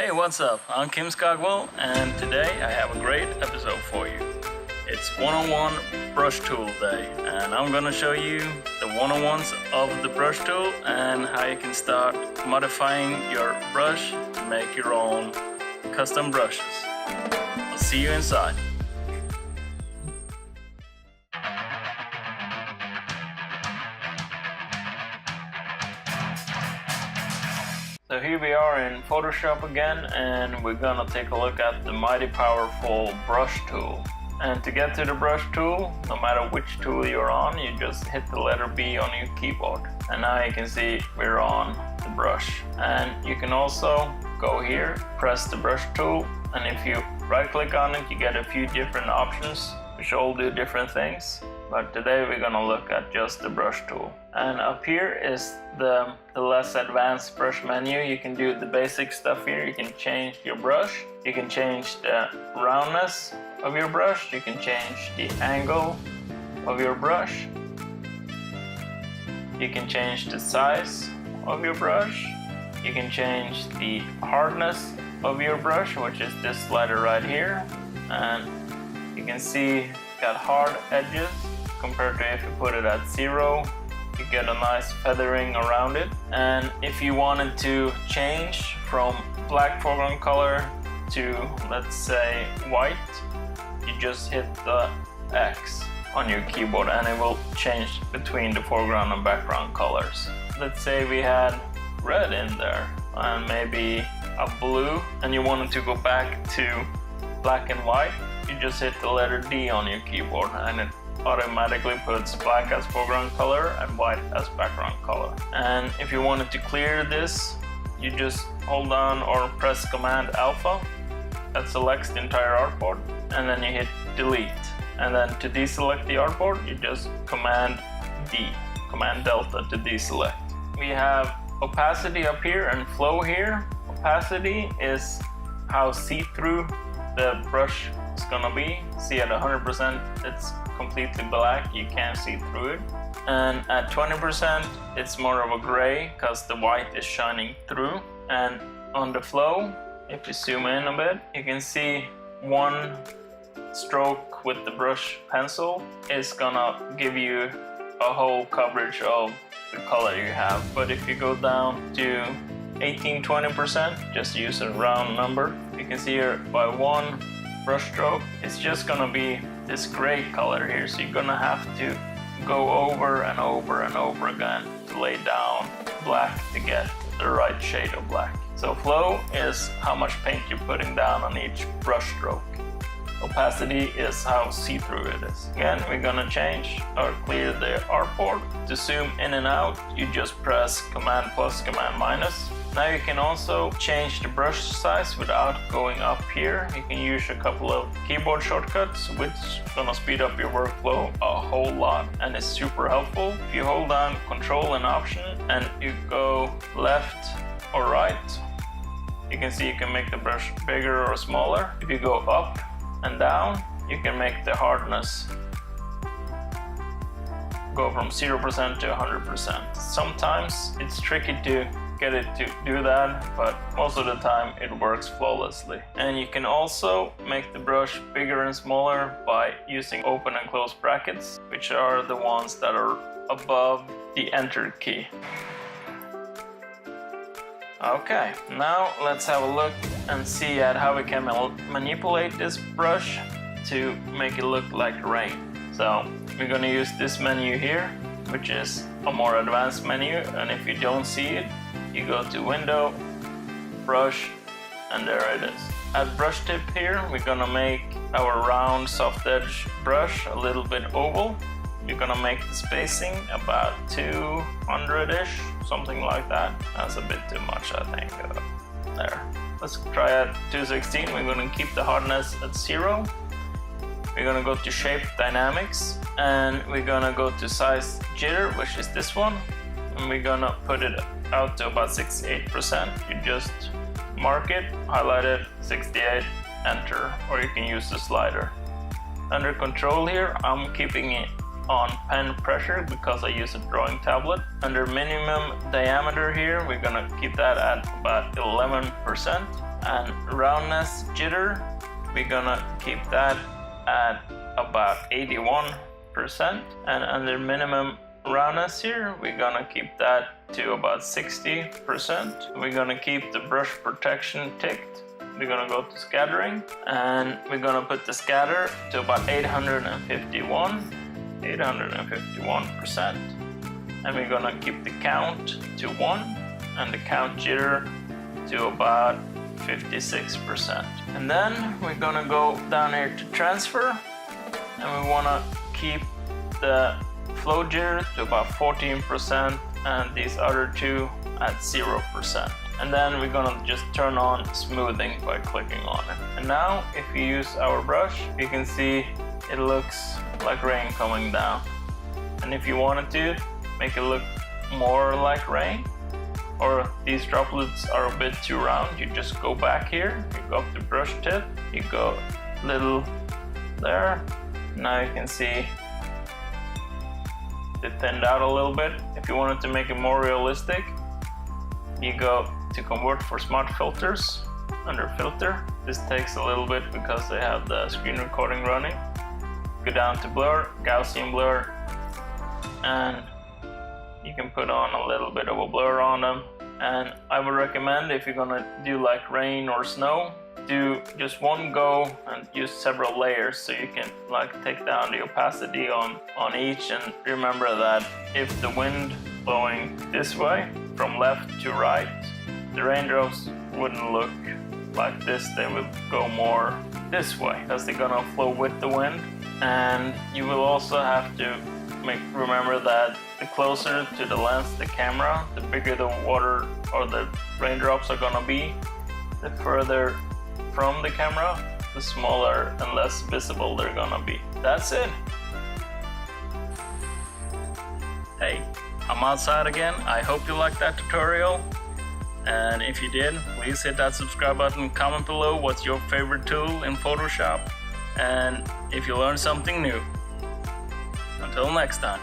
Hey, what's up? I'm Kim Skogwell, and today I have a great episode for you. It's 101 Brush Tool Day, and I'm gonna show you the 101s of the brush tool and how you can start modifying your brush to make your own custom brushes. I'll see you inside. So here we are in Photoshop again, and we're gonna take a look at the mighty powerful brush tool. And to get to the brush tool, no matter which tool you're on, you just hit the letter B on your keyboard. And now you can see we're on the brush. And you can also go here, press the brush tool, and if you right click on it, you get a few different options which all do different things. But today we're gonna look at just the brush tool. And up here is the less advanced brush menu. You can do the basic stuff here. You can change your brush. You can change the roundness of your brush. You can change the angle of your brush. You can change the size of your brush. You can change the hardness of your brush, which is this slider right here. And you can see got hard edges compared to if you put it at 0. You get a nice feathering around it. And if you wanted to change from black foreground color to, let's say, white, you just hit the X on your keyboard and it will change between the foreground and background colors. Let's say we had red in there and maybe a blue, and you wanted to go back to black and white, you just hit the letter D on your keyboard and it automatically puts black as foreground color and white as background color. And if you wanted to clear this, you just hold down or press Command Alpha. That selects the entire artboard, and then you hit delete. And then to deselect the artboard, you just Command D, Command Delta to deselect. We have opacity up here and flow here. Opacity is how see-through the brush is gonna be. See, at 100% it's completely black, you can't see through it. And at 20% it's more of a gray because the white is shining through. And on the flow, if you zoom in a bit, you can see one stroke with the brush pencil is gonna give you a whole coverage of the color you have. But if you go down to 18-20%, just use a round number, you can see here by one brush stroke, it's just gonna be this gray color here. So you're gonna have to go over and over and over again to lay down black to get the right shade of black. So flow is how much paint you're putting down on each brush stroke. Opacity is how see-through it is. Again, we're gonna change or clear the artboard. To zoom in and out, you just press Command plus, Command minus. Now you can also change the brush size without going up here. You can use a couple of keyboard shortcuts, which is gonna speed up your workflow a whole lot and is super helpful. If you hold down Control and Option and you go left or right, you can see you can make the brush bigger or smaller. If you go up and down, you can make the hardness go from 0% to 100%. Sometimes it's tricky to get it to do that, but most of the time it works flawlessly. And you can also make the brush bigger and smaller by using open and close brackets, which are the ones that are above the Enter key. Okay, now let's have a look and see at how we can manipulate this brush to make it look like rain. So we're gonna use this menu here, which is a more advanced menu, and if you don't see it, you go to Window, Brush, and there it is. At brush tip here, we're gonna make our round soft edge brush a little bit oval. You're gonna make the spacing about 200-ish, something like that. That's a bit too much, I think. There. Let's try at 216. We're gonna keep the hardness at 0. We're gonna go to Shape Dynamics, and we're gonna go to Size Jitter, which is this one, and we're gonna put it out to about 68%. You just mark it, highlight it, 68, enter, or you can use the slider. Under Control here, I'm keeping it on pen pressure because I use a drawing tablet. Under minimum diameter here, we're gonna keep that at about 11%. And roundness jitter, we're gonna keep that at about 81%. And under minimum roundness here, we're gonna keep that to about 60%. We're gonna keep the brush protection ticked. We're gonna go to scattering, and we're gonna put the scatter to about 851%. And we're gonna keep the count to 1 and the count jitter to about 56%. And then we're gonna go down here to transfer, and we wanna keep the flow jitter to about 14% and these other two at 0%. And then we're gonna just turn on smoothing by clicking on it. And now if you use our brush, you can see it looks like rain coming down. And if you wanted to make it look more like rain, or these droplets are a bit too round, you just go back here, you go up to brush tip, you go little there. Now you can see it thinned out a little bit. If you wanted to make it more realistic, you go to convert for smart filters under filter. This takes a little bit because they have the screen recording running. Go down to blur, Gaussian blur, and you can put on a little bit of a blur on them. And I would recommend, if you're gonna do like rain or snow, do just one go and use several layers so you can like take down the opacity on each. And remember that if the wind blowing this way from left to right, the raindrops wouldn't look like this, they would go more this way because they're gonna flow with the wind. And you will also have to remember that the closer to the lens, the camera, the bigger the water or the raindrops are gonna be. The further from the camera, the smaller and less visible they're gonna be. That's it. Hey, I'm outside again. I hope you liked that tutorial. And if you did, please hit that subscribe button, comment below what's your favorite tool in Photoshop, and if you learned something new. Until next time.